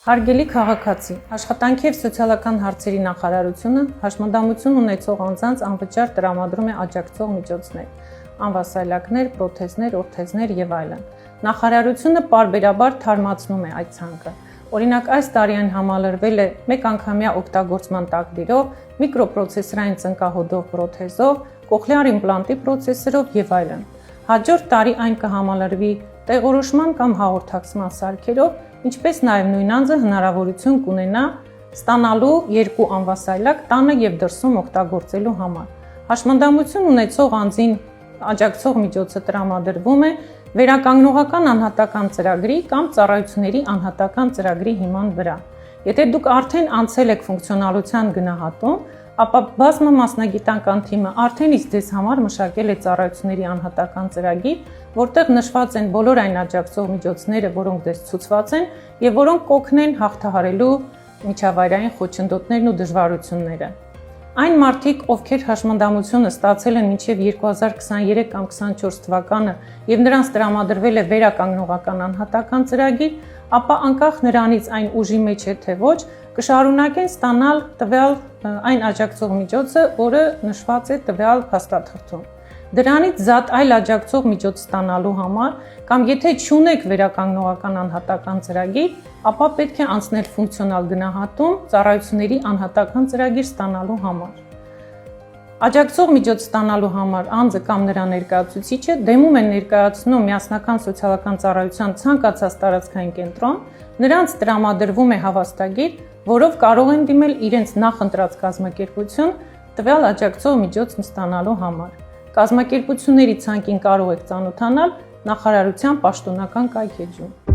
Հարգելի քաղաքացի, Աշխատանքի և սոցիալական հարցերի նախարարությունը հաշմանդամություն ունեցող անձանց անվճար տրամադրում է աջակցող միջոցներ, անվասայլակներ, պրոթեզներ, օրթեզներ և այլն։ Նախարարությունը պարբերաբար թարմացնում է այդ ցանկը։ Օրինակ, այս տարի այն համալրվել է մեկ անգամյա օգտագործման տակդիրով, միկրոպրոցեսորային ծնկահոդով պրոթեզով, կոխլեար իմպլանտի պրոցեսորով և այլն։ Հաջորդ տարի այն կհամալրվի տեղորոշման կամ հաղորդակցման սարքերով, ինչպես նաև նույն անձը հնարավորություն կունենա ստանալու 2 անվասայլակ տանը և դրսում օգտագործելու համար։ Հաշմանդամություն ունեցող անձին աջակցող միջոցը տրամադրվում է վերականգնողական անհատական ծրագրի կամ ծառայությունների անհատական ծրագրի հիման վրա։ Եթե դուք արդեն անցել եք ֆունկցիոնալության գնահատում, ապա բազմամասնագիտական թիմը արդեն իսկ ձեզ համար մշակել է ծառայությունների անհատական ծրագիր, որտեղ նշված են բոլոր այն աջակցող միջոցները, որոնք ձեզ ցուցված են և որոնք կօգնեն հաղթահարելու միջավայրային խոչընդոտներն ու դժվարությունները։ Այն մարդիկ, ովքեր հաշմանդամությունը ստացել են մինչև 2023 կամ 2024 թվականը և նրանց տրամադրվել է վերականգնողական անհատական ծրագիր, ապա անկախ նրանից այն ուժի մեջ է թե ոչ, կշարունակեն ստանալ տվյալ այն աջակցող միջոցը, որը նշված է տվյալ փաստաթղթում։ Դրանից զատ այլ աջակցող միջոց ստանալու համար կամ եթե չունեք վերականգնողական անհատական ծրագիր, ապա պետք է անցնել ֆունկցիոնալ գնահատում ծառայությունների անհատական ծրագիր ստանալու համար։ Աջակցող միջոց ստանալու համար անձը կամ նրա ներկայացուցիչը դեմում են ներկայացնում միասնական սոցիալական ծառայության ցանկացած տարածքային կենտրոն, նրանց տրամադրվում է հավաստագիր, որով կարող են դիմել իրենց նախընտրած կազմակերպություն տվյալ աջակցող միջոցն ստանալու համար։ Կազմակերպությունների ցանկին կարող եք ծանոթանալ նախարարության պաշտոնական կայքէջում։